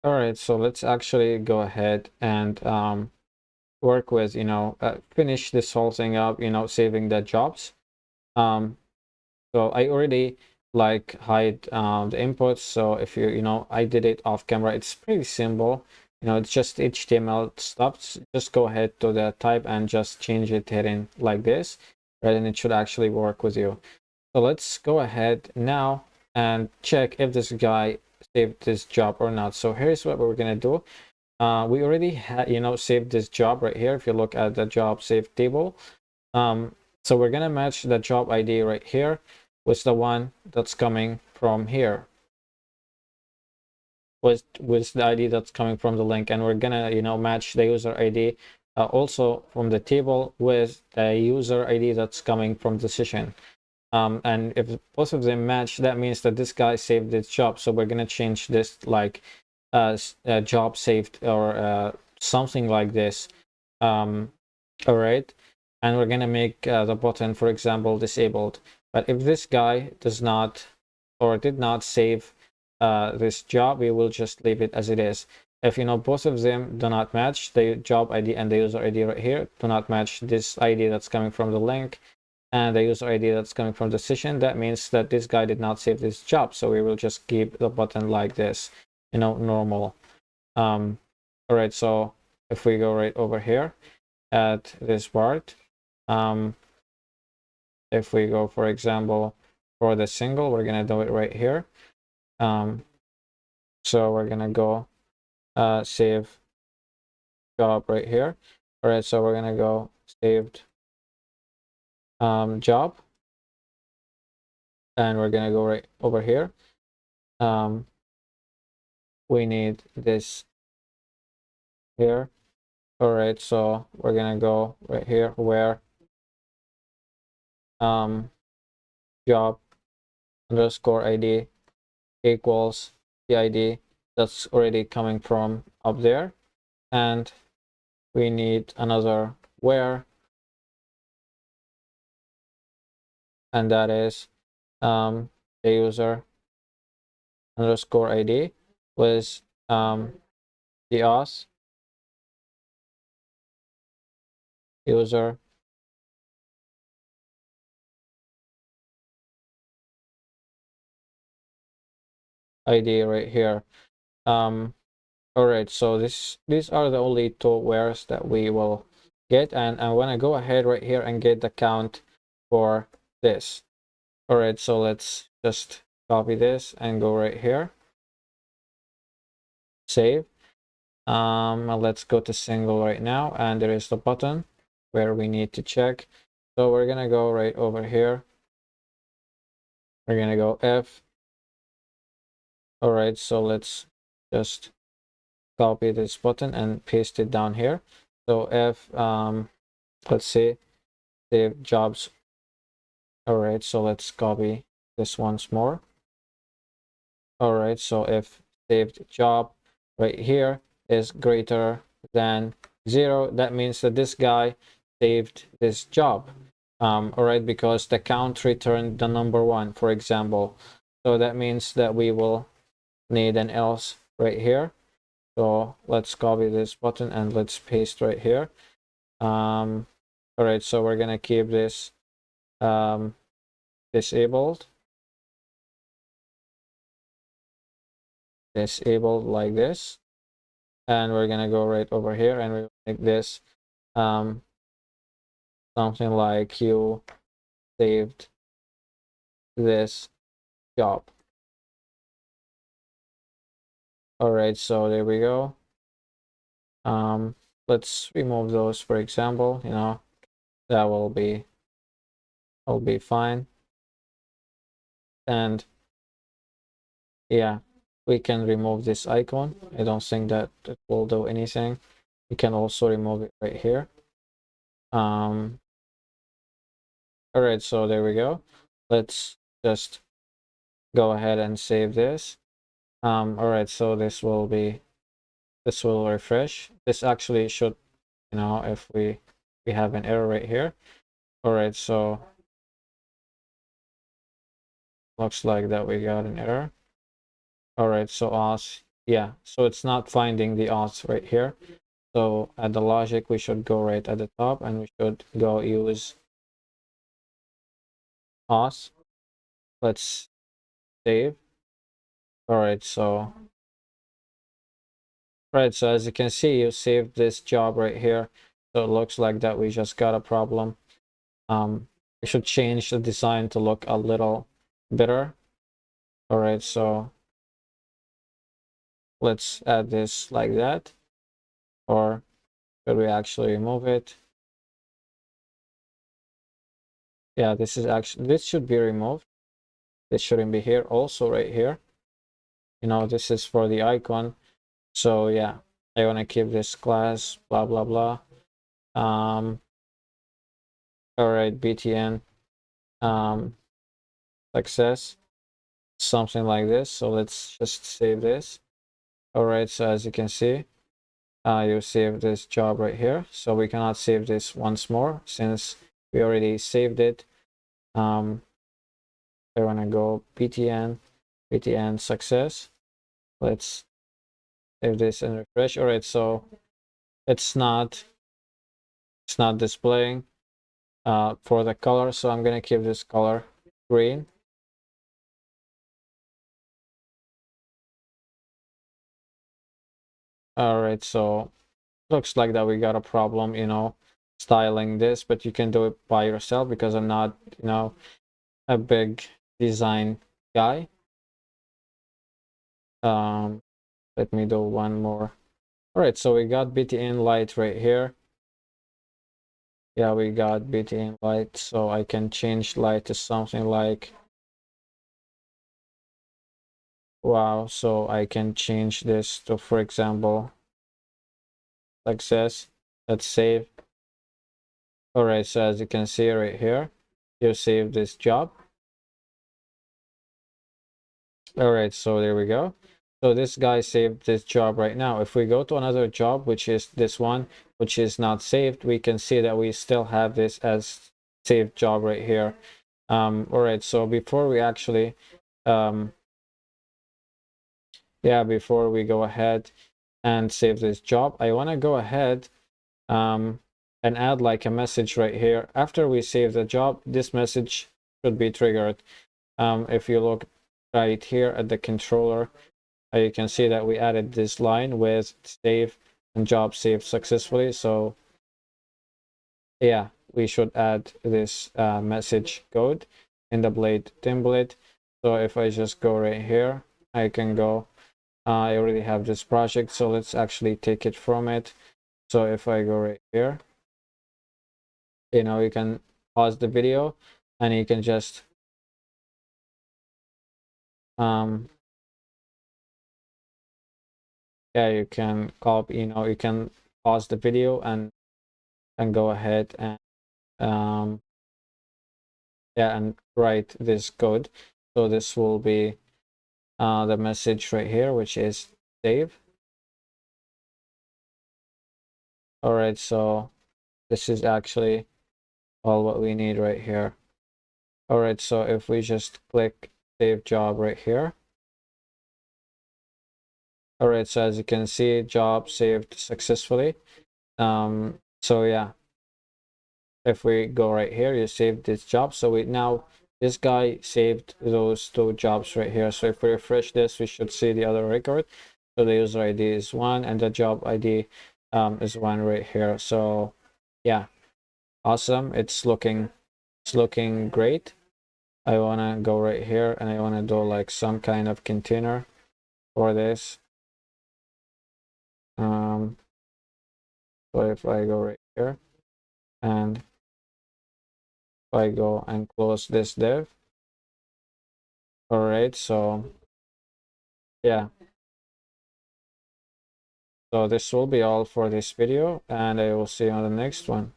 All right, so let's actually go ahead and work with, finish this whole thing up, saving the jobs. Um, so I already like hide the inputs. So if I did it off camera, it's pretty simple. It's just HTML stuff. Just go ahead to the type and just change it hidden like this, right? And it should actually work with you. So let's go ahead now and check if this guy saved this job or not. So here's what we're gonna do. We already had, saved this job right here. If you look at the job save table, so we're gonna match the job ID right here with the one that's coming from here, with the ID that's coming from the link, and we're gonna, match the user ID also from the table with the user ID that's coming from the session. And if both of them match, that means that this guy saved this job. So we're gonna change this like job saved or something like this. All right, and we're gonna make the button, for example, disabled. But if this guy does not or did not save this job, we will just leave it as it is. If both of them do not match, the job ID and the user ID right here do not match this ID that's coming from the link and the user ID that's coming from the session, that means that this guy did not save this job. So we will just keep the button like this, normal. All right, so if we go right over here at this part, if we go, for example, for the single, we're gonna do it right here. So we're gonna go save job right here. All right, so we're gonna go saved job, and we're gonna go right over here. We need this here. All right, so we're gonna go right here where job underscore ID equals the ID that's already coming from up there, and we need another where, and that is the user underscore ID with the auth user ID right here. All right, so these are the only two wheres that we will get, and I want to go ahead right here and get the count for this. All right, so let's just copy this and go right here, save. Let's go to single right now, and there is the button where we need to check. So we're gonna go right over here. We're gonna go F. All right, so let's just copy this button and paste it down here. So F, let's see, save jobs. All right, so let's copy this once more. All right, so if saved job right here is greater than 0, that means that this guy saved this job. All right, because the count returned the number 1, for example. So that means that we will need an else right here. So let's copy this button and let's paste right here. All right, so we're gonna keep this disabled like this, and we're gonna go right over here and we make this something like you saved this job. All right, so there we go. Let's remove those, for example. That will be fine. And yeah, we can remove this icon. I don't think that it will do anything. We can also remove it right here. All right, so there we go. Let's just go ahead and save this. All right, so this will refresh. This actually should, if we have an error right here. All right, so looks like that we got an error. All right, so auth yeah, so it's not finding the auth right here. So at the logic, we should go right at the top, and we should go use auth. Let's save. All right, so as you can see, you saved this job right here. So it looks like that we just got a problem. We should change the design to look a little better. All right, so let's add this like that. Or should we actually remove it? Yeah, this should be removed. This shouldn't be here. Also right here, you know, this is for the icon. So yeah, I want to keep this class, blah blah blah. All right, btn success, something like this. So let's just save this. All right, so as you can see, you save this job right here. So we cannot save this once more since we already saved it. I want to go btn success. Let's save this and refresh. All right, so it's not displaying for the color, so I'm gonna keep this color green. All right, so looks like that we got a problem, you know, styling this, but you can do it by yourself because I'm not, you know, a big design guy. Let me do one more. All right, so we got btn light right here. Yeah, we got btn light, so I can change light to something like, wow, so I can change this to, for example, success. Let's save. All right, so as you can see right here, you save this job. All right, so there we go. So this guy saved this job right now. If we go to another job, which is this one, which is not saved, we can see that we still have this as saved job right here. All right, so before we actually, yeah, before we go ahead and save this job, I want to go ahead and add like a message right here. After we save the job, this message should be triggered. If you look right here at the controller, you can see that we added this line with save and job saved successfully. So yeah, we should add this message code in the Blade template. So if I just go right here, I can go, I already have this project, so let's actually take it from it. So if I go right here, you know, you can pause the video and you can just yeah, you can copy, you know, you can pause the video and go ahead and yeah, and write this code. So this will be the message right here, which is save. All right, so this is actually all what we need right here. All right, so if we just click save job right here. All right, so as you can see, job saved successfully. So yeah, if we go right here, you saved this job. So we now, this guy saved those two jobs right here. So if we refresh this, we should see the other record. So the user ID is 1 and the job ID is 1 right here. So yeah, awesome. It's looking great. I want to go right here and I want to do like some kind of container for this. So if I go right here and if I go and close this div, all right, so yeah, so this will be all for this video and I will see you on the next one.